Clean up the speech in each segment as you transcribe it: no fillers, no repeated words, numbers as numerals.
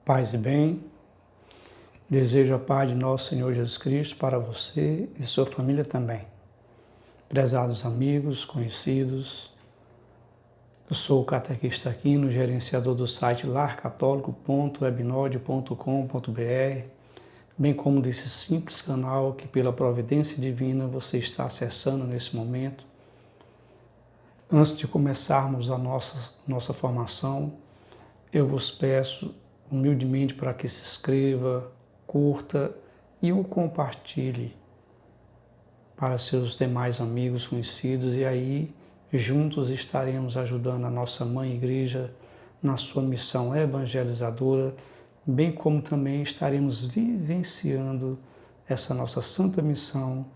Paz e bem, desejo a paz de nosso Senhor Jesus Cristo para você e sua família também. Prezados amigos, conhecidos, eu sou o catequista Aquino, gerenciador do site larcatólico.webnode.com.br, bem como desse simples canal que pela providência divina você está acessando nesse momento. Antes de começarmos a nossa formação, eu vos peço humildemente para que se inscreva, curta e o compartilhe para seus demais amigos conhecidos, e aí juntos estaremos ajudando a nossa Mãe Igreja na sua missão evangelizadora, bem como também estaremos vivenciando essa nossa santa missão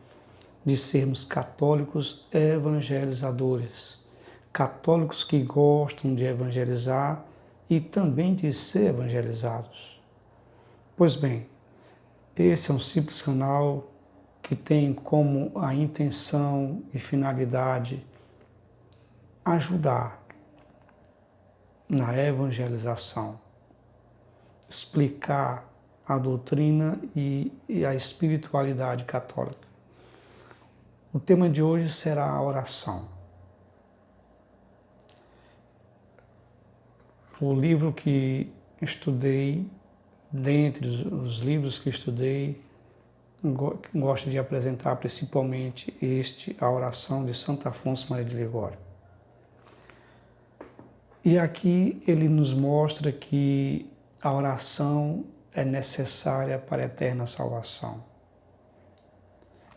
de sermos católicos evangelizadores, católicos que gostam de evangelizar e também de ser evangelizados. Pois bem, esse é um simples canal que tem como a intenção e finalidade ajudar na evangelização, explicar a doutrina e a espiritualidade católica. O tema de hoje será a oração. O livro que estudei, dentre os livros que estudei, gosto de apresentar principalmente a oração de Santo Afonso Maria de Ligório. E aqui ele nos mostra que a oração é necessária para a eterna salvação.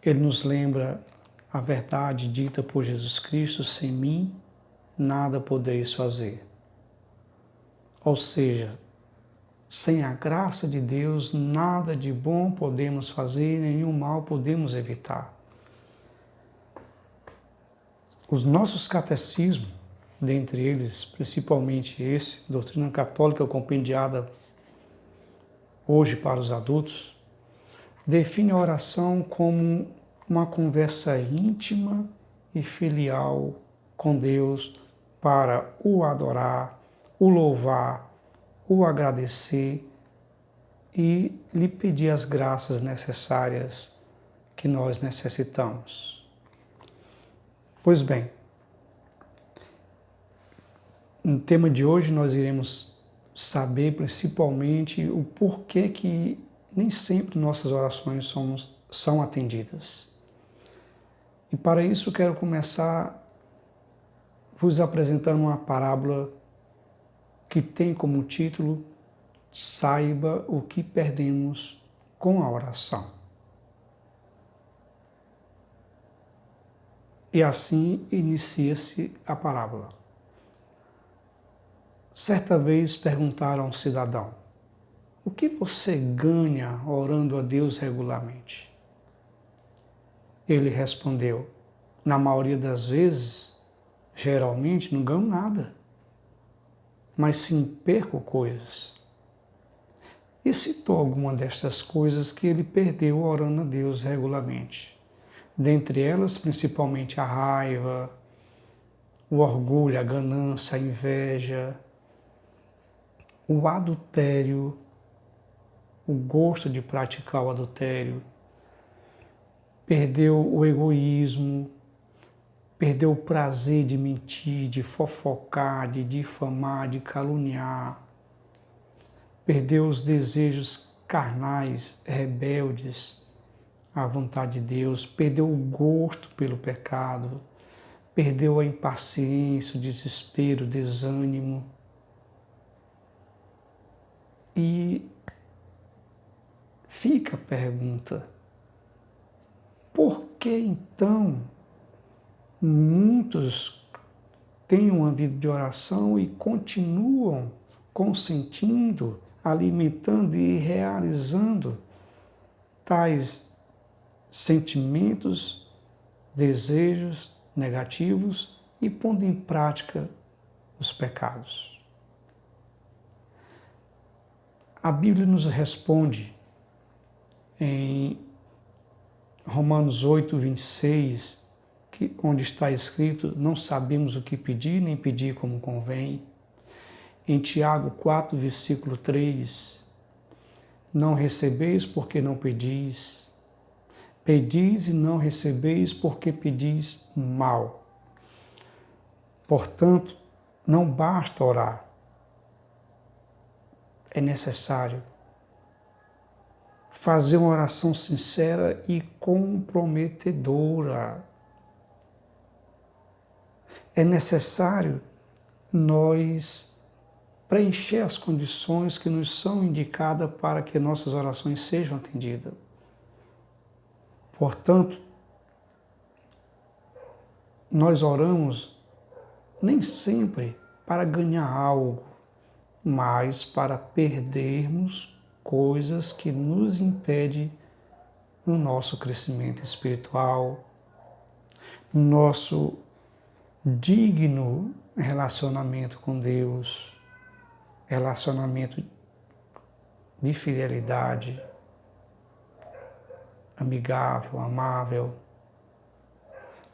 Ele nos lembra a verdade dita por Jesus Cristo: sem mim nada podeis fazer. Ou seja, sem a graça de Deus, nada de bom podemos fazer, nenhum mal podemos evitar. Os nossos catecismos, dentre eles, principalmente esse, Doutrina Católica Compendiada hoje para os adultos, define a oração como uma conversa íntima e filial com Deus para o adorar, o louvar, o agradecer e lhe pedir as graças necessárias que nós necessitamos. Pois bem, no tema de hoje nós iremos saber principalmente o porquê que nem sempre nossas orações são atendidas. E para isso quero começar vos apresentando uma parábola que tem como título: Saiba o que perdemos com a oração. E assim inicia-se a parábola. Certa vez perguntaram a um cidadão: o que você ganha orando a Deus regularmente? Ele respondeu: na maioria das vezes, geralmente não ganho nada, mas sim perco coisas. E citou alguma destas coisas que ele perdeu orando a Deus regularmente. Dentre elas, principalmente a raiva, o orgulho, a ganância, a inveja, o adultério, o gosto de praticar o adultério, perdeu o egoísmo, perdeu o prazer de mentir, de fofocar, de difamar, de caluniar, perdeu os desejos carnais, rebeldes à vontade de Deus, perdeu o gosto pelo pecado, perdeu a impaciência, o desespero, o desânimo. E fica a pergunta: por que então muitos têm uma vida de oração e continuam consentindo, alimentando e realizando tais sentimentos, desejos negativos e pondo em prática os pecados? A Bíblia nos responde em Romanos 8, 26, onde está escrito: não sabemos o que pedir, nem pedir como convém. Em Tiago 4, versículo 3, não recebeis porque não pedis. Pedis e não recebeis porque pedis mal. Portanto, não basta orar. É necessário fazer uma oração sincera e comprometedora. É necessário nós preencher as condições que nos são indicadas para que nossas orações sejam atendidas. Portanto, nós oramos nem sempre para ganhar algo, mas para perdermos coisas que nos impedem no nosso crescimento espiritual, no nosso digno relacionamento com Deus, relacionamento de fidelidade, amigável, amável,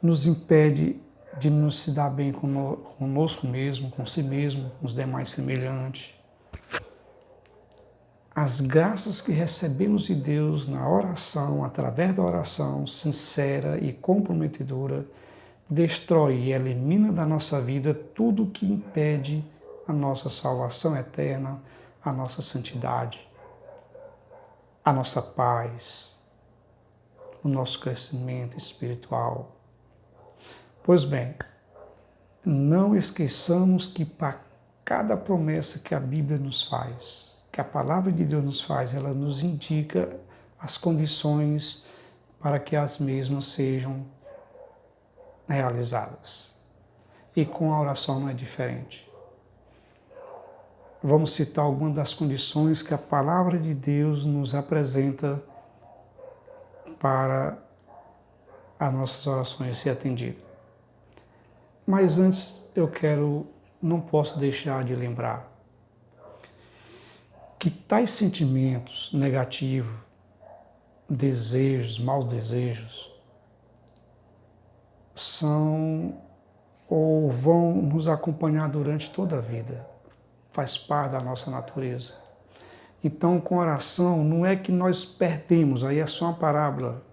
nos impede de nos se dar bem conosco mesmo, com si mesmo, com os demais semelhantes. As graças que recebemos de Deus na oração, através da oração sincera e comprometedora, destrói e elimina da nossa vida tudo que impede a nossa salvação eterna, a nossa santidade, a nossa paz, o nosso crescimento espiritual. Pois bem, não esqueçamos que para cada promessa que a Bíblia nos faz, que a palavra de Deus nos faz, ela nos indica as condições para que as mesmas sejam realizadas. E com a oração não é diferente. Vamos citar algumas das condições que a palavra de Deus nos apresenta para as nossas orações serem atendidas. Mas antes não posso deixar de lembrar que tais sentimentos negativos, desejos, maus desejos, são ou vão nos acompanhar durante toda a vida. Faz parte da nossa natureza. Então, com oração, não é que nós perdemos, aí é só uma parábola.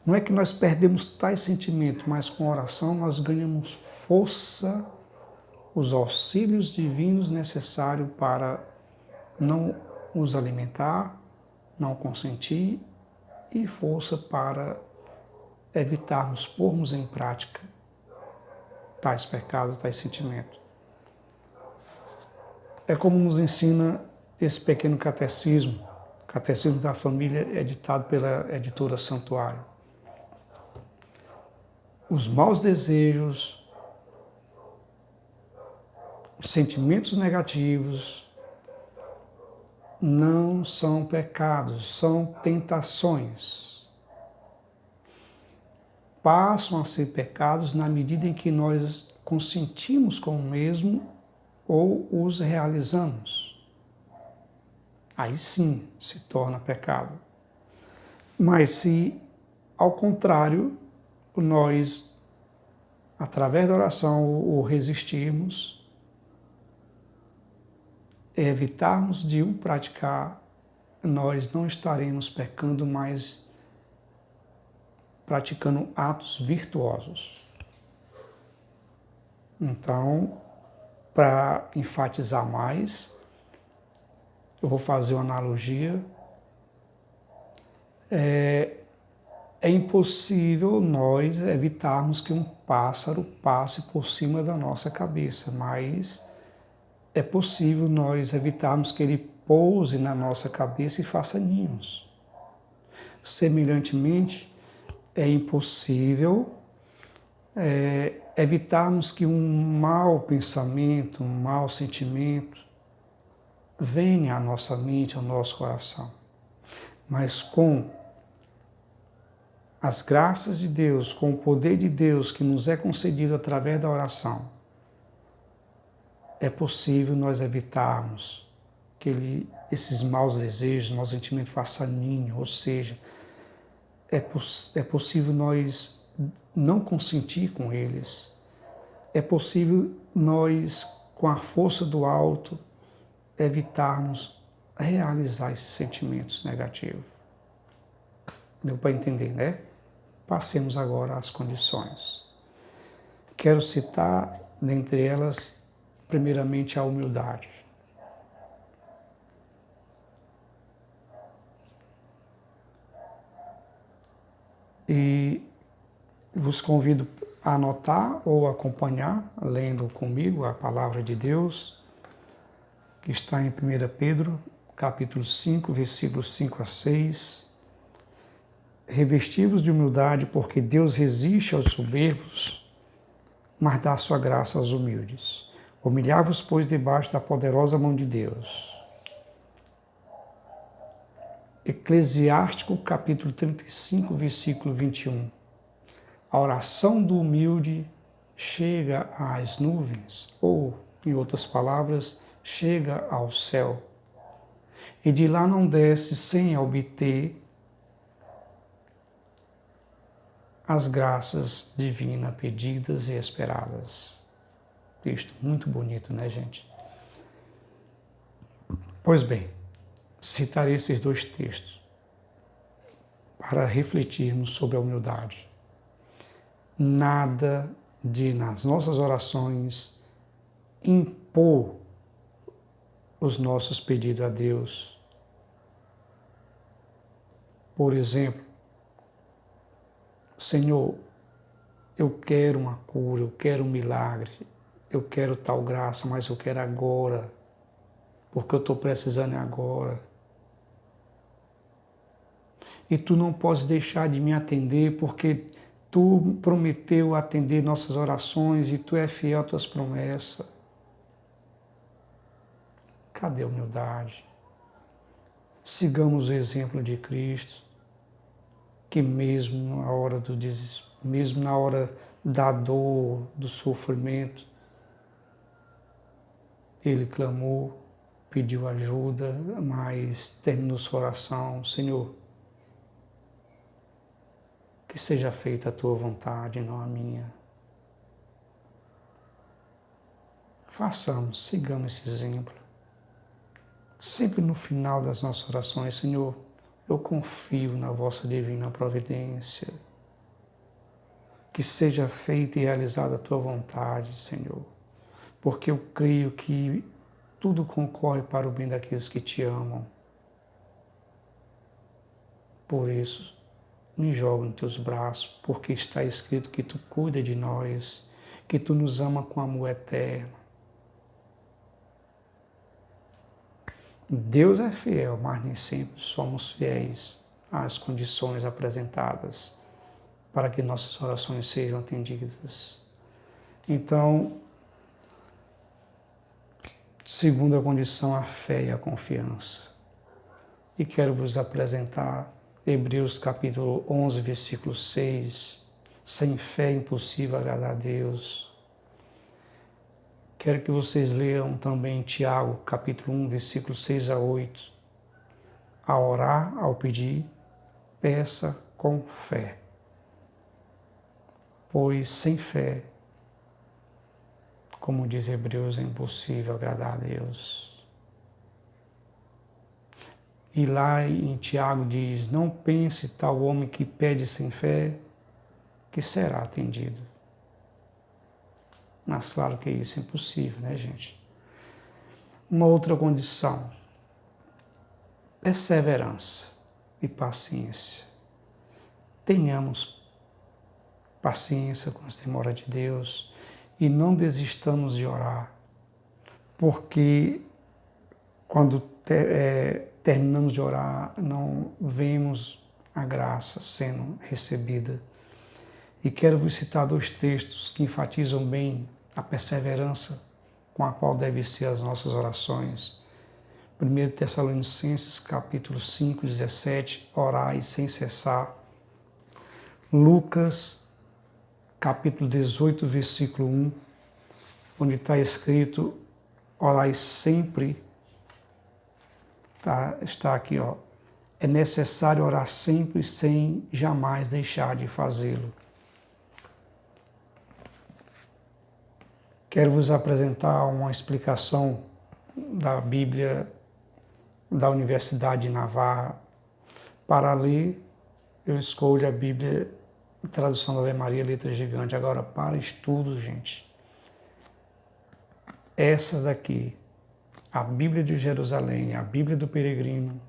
Não é que nós perdemos tais sentimentos, mas com oração nós ganhamos força, os auxílios divinos necessários para não nos alimentar, não consentir e força para evitarmos pormos em prática tais pecados, tais sentimentos. É como nos ensina esse pequeno catecismo, o Catecismo da Família, editado pela editora Santuário. Os maus desejos, os sentimentos negativos não são pecados, são tentações. Passam a ser pecados na medida em que nós consentimos com o mesmo ou os realizamos. Aí sim se torna pecado. Mas se, ao contrário, nós, através da oração, o resistirmos, evitarmos de o praticar, nós não estaremos pecando, mas praticando atos virtuosos. Então, para enfatizar mais, eu vou fazer uma analogia. É impossível nós evitarmos que um pássaro passe por cima da nossa cabeça, mas é possível nós evitarmos que ele pouse na nossa cabeça e faça ninhos. Semelhantemente, é impossível evitarmos que um mau pensamento, um mau sentimento venha à nossa mente, ao nosso coração. Mas com as graças de Deus, com o poder de Deus que nos é concedido através da oração, é possível nós evitarmos que esses maus desejos, maus sentimentos façam ninho, ou seja, é possível nós não consentir com eles, é possível nós, com a força do alto, evitarmos realizar esses sentimentos negativos. Deu para entender, né? Passemos agora às condições. Quero citar, dentre elas, primeiramente a humildade. E vos convido a anotar ou acompanhar, lendo comigo a palavra de Deus, que está em 1 Pedro, capítulo 5, versículos 5 a 6. Revestivos de humildade, porque Deus resiste aos soberbos, mas dá sua graça aos humildes. Humilhai-vos, pois, debaixo da poderosa mão de Deus. Eclesiástico, capítulo 35, versículo 21. A oração do humilde chega às nuvens, ou, em outras palavras, chega ao céu. E de lá não desce sem obter as graças divinas pedidas e esperadas. Texto muito bonito, né, gente? Pois bem, citarei esses dois textos para refletirmos sobre a humildade. Nada de, nas nossas orações, impor os nossos pedidos a Deus. Por exemplo, Senhor, eu quero uma cura, eu quero um milagre, eu quero tal graça, mas eu quero agora, porque eu estou precisando agora. E tu não podes deixar de me atender, porque tu prometeu atender nossas orações e tu é fiel às tuas promessas. Cadê a humildade? Sigamos o exemplo de Cristo, que mesmo na hora do desespero, mesmo na hora da dor, do sofrimento, ele clamou, pediu ajuda, mas terminou sua oração: Senhor, que seja feita a tua vontade, não a minha. Façamos, sigamos esse exemplo. Sempre no final das nossas orações, Senhor, eu confio na vossa divina providência. Que seja feita e realizada a tua vontade, Senhor, porque eu creio que tudo concorre para o bem daqueles que te amam. Por isso, me jogo em teus braços, porque está escrito que tu cuida de nós, que tu nos ama com amor eterno. Deus é fiel, mas nem sempre somos fiéis às condições apresentadas para que nossas orações sejam atendidas. Então, segunda condição, a fé e a confiança. E quero vos apresentar Hebreus capítulo 11, versículo 6. Sem fé é impossível agradar a Deus. Quero que vocês leiam também Tiago, capítulo 1, versículo 6 a 8. A orar, ao pedir, peça com fé. Pois sem fé, como diz Hebreus, é impossível agradar a Deus. E lá em Tiago diz: não pense tal homem que pede sem fé, que será atendido. Mas claro que isso é impossível, né, gente? Uma outra condição, perseverança e paciência. Tenhamos paciência com as demoras de Deus e não desistamos de orar, porque quando terminamos de orar, não vemos a graça sendo recebida. E quero vos citar dois textos que enfatizam bem a perseverança com a qual devem ser as nossas orações. 1 Tessalonicenses, capítulo 5, 17, orai sem cessar. Lucas, capítulo 18, versículo 1, onde está escrito, orai sempre, está aqui, ó, é necessário orar sempre sem jamais deixar de fazê-lo. Quero vos apresentar uma explicação da Bíblia da Universidade de Navarra. Para ler, eu escolho a Bíblia, a tradução da Ave Maria, letra gigante. Agora, para estudos, gente, essas daqui, a Bíblia de Jerusalém, a Bíblia do Peregrino,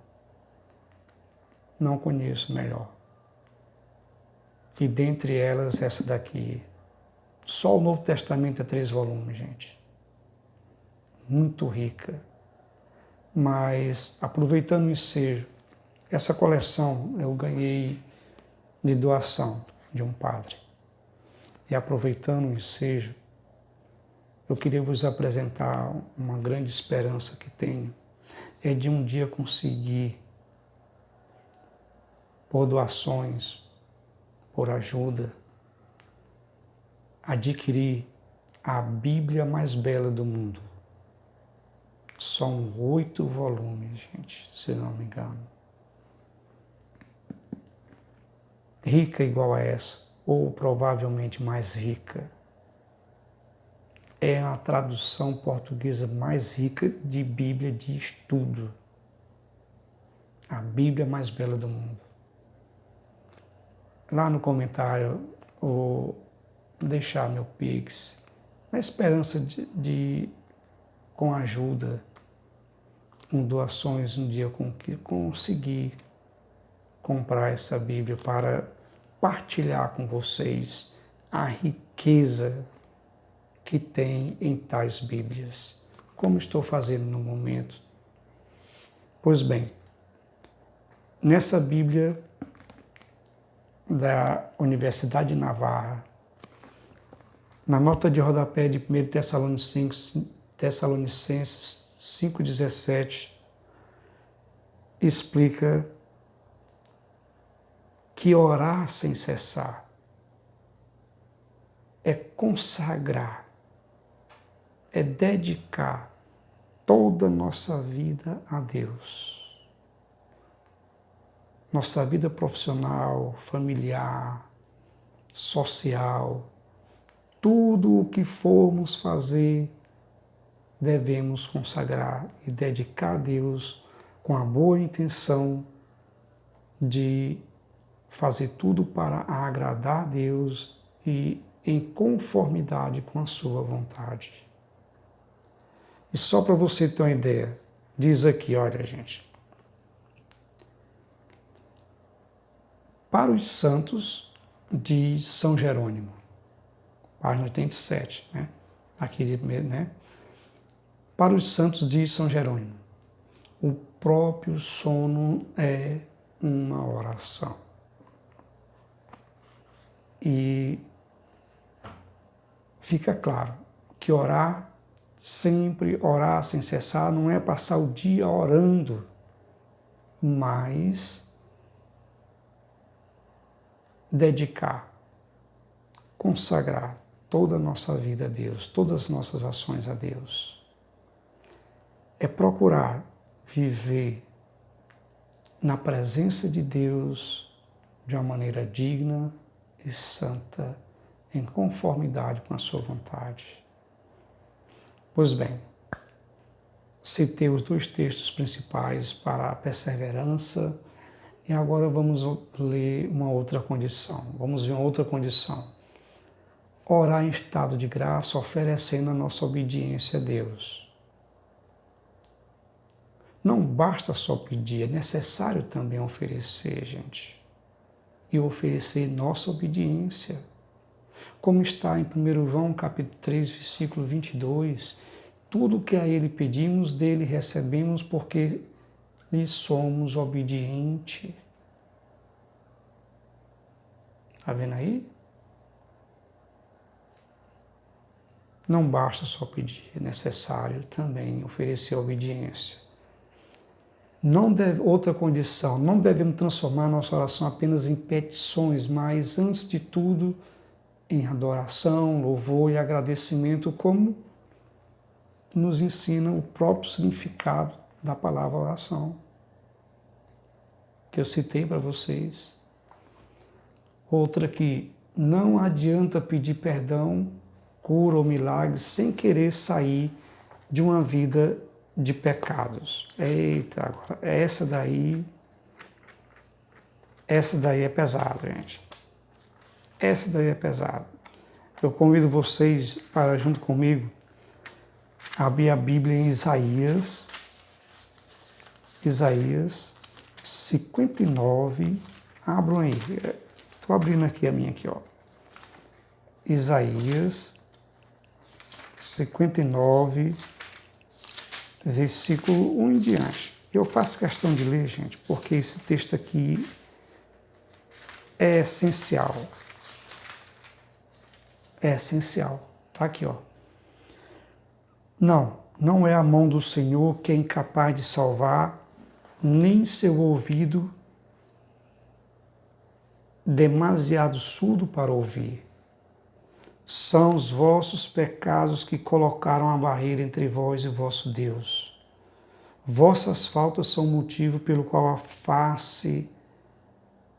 não conheço melhor. E dentre elas, essa daqui. Só o Novo Testamento é 3 volumes, gente. Muito rica. Mas, aproveitando o ensejo, essa coleção eu ganhei de doação de um padre. E aproveitando o ensejo, eu queria vos apresentar uma grande esperança que tenho. É de um dia conseguir, por doações, por ajuda, adquirir a Bíblia mais bela do mundo. São 8 volumes, gente, se não me engano. Rica igual a essa, ou provavelmente mais rica. É a tradução portuguesa mais rica de Bíblia de estudo. A Bíblia mais bela do mundo. Lá no comentário, vou deixar meu Pix, na esperança de com ajuda, com doações, um dia conseguir comprar essa Bíblia para partilhar com vocês a riqueza que tem em tais Bíblias, como estou fazendo no momento. Pois bem, nessa Bíblia da Universidade de Navarra, na nota de rodapé de 1 Tessalonicenses 5,17, explica que orar sem cessar é consagrar, é dedicar toda a nossa vida a Deus. Nossa vida profissional, familiar, social, tudo o que formos fazer, devemos consagrar e dedicar a Deus com a boa intenção de fazer tudo para agradar a Deus e em conformidade com a sua vontade. E só para você ter uma ideia, diz aqui, olha gente, para os santos de São Jerônimo, página 87, né? Aqui, né? Para os santos de São Jerônimo, o próprio sono é uma oração. E fica claro que orar, sempre orar sem cessar, não é passar o dia orando, mas dedicar, consagrar toda a nossa vida a Deus, todas as nossas ações a Deus. É procurar viver na presença de Deus de uma maneira digna e santa, em conformidade com a sua vontade. Pois bem, citei os 2 textos principais para a perseverança e agora vamos ler uma outra condição. Vamos ver uma outra condição. Orar em estado de graça, oferecendo a nossa obediência a Deus. Não basta só pedir, é necessário também oferecer, gente. E oferecer nossa obediência. Como está em 1 João capítulo 3, versículo 22, tudo o que a Ele pedimos, dele recebemos porque lhe somos obedientes. Está vendo aí? Não basta só pedir, é necessário também oferecer obediência. Outra condição, não devemos transformar nossa oração apenas em petições, mas antes de tudo em adoração, louvor e agradecimento, como nos ensina o próprio significado da palavra oração, que eu citei para vocês. Outra que não adianta pedir perdão, cura ou milagre sem querer sair de uma vida de pecados. Eita, agora, essa daí é pesada, gente. Essa daí é pesada. Eu convido vocês para, junto comigo, abrir a Bíblia em Isaías 59. Abram aí. Estou abrindo aqui a minha aqui, ó. Isaías 59, versículo 1 em diante. Eu faço questão de ler, gente, porque esse texto aqui é essencial. É essencial. Tá aqui, ó. Não é a mão do Senhor que é incapaz de salvar, nem seu ouvido demasiado surdo para ouvir. São os vossos pecados que colocaram a barreira entre vós e vosso Deus. Vossas faltas são o motivo pelo qual a face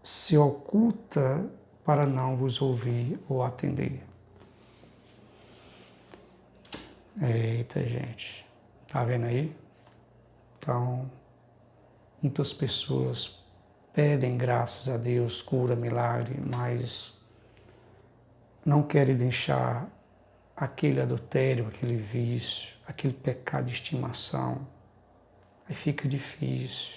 se oculta para não vos ouvir ou atender. Eita, gente. Tá vendo aí? Então, muitas pessoas pedem graças a Deus, cura, milagre, mas não querem deixar aquele adultério, aquele vício, aquele pecado de estimação. Aí fica difícil.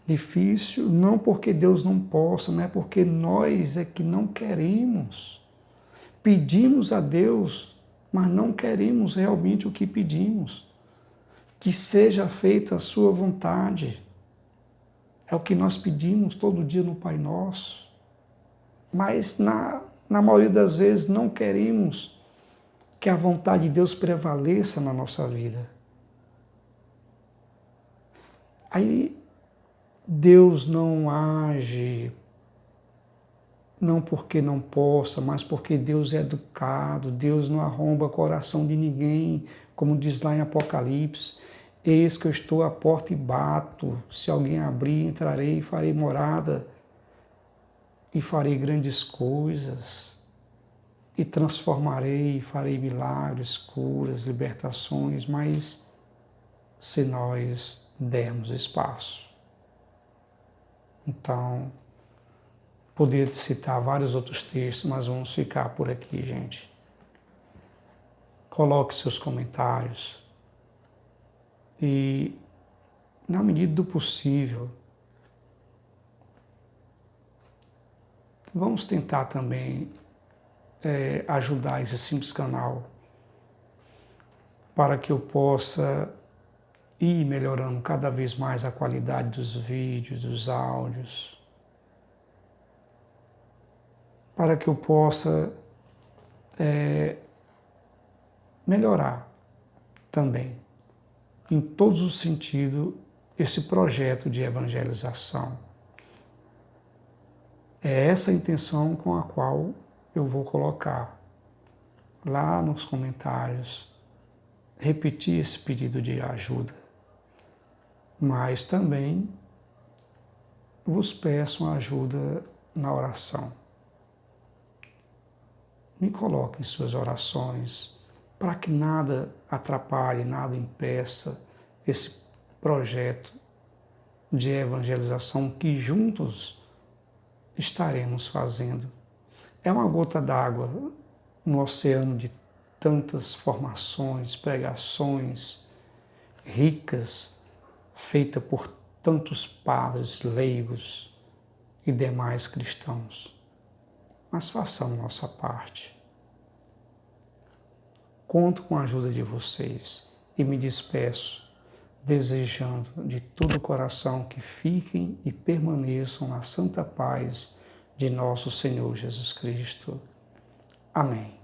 Difícil não porque Deus não possa, não é porque nós é que não queremos. Pedimos a Deus, mas não queremos realmente o que pedimos. Que seja feita a sua vontade. É o que nós pedimos todo dia no Pai Nosso. Mas na maioria das vezes não queremos que a vontade de Deus prevaleça na nossa vida. Aí Deus não age, não porque não possa, mas porque Deus é educado, Deus não arromba o coração de ninguém, como diz lá em Apocalipse. Eis que eu estou à porta e bato, se alguém abrir, entrarei e farei morada, e farei grandes coisas, e transformarei, farei milagres, curas, libertações, mas se nós dermos espaço. Então, poderia citar vários outros textos, mas vamos ficar por aqui, gente. Coloque seus comentários e, na medida do possível, vamos tentar também ajudar esse simples canal para que eu possa ir melhorando cada vez mais a qualidade dos vídeos, dos áudios, para que eu possa melhorar também, em todos os sentidos, esse projeto de evangelização. É essa a intenção com a qual eu vou colocar lá nos comentários, repetir esse pedido de ajuda. Mas também vos peço uma ajuda na oração. Me coloque em suas orações para que nada atrapalhe, nada impeça esse projeto de evangelização que juntos estaremos fazendo. É uma gota d'água no oceano de tantas formações, pregações ricas, feita por tantos padres, leigos e demais cristãos. Mas façamos nossa parte. Conto com a ajuda de vocês e me despeço, desejando de todo o coração que fiquem e permaneçam na santa paz de nosso Senhor Jesus Cristo. Amém.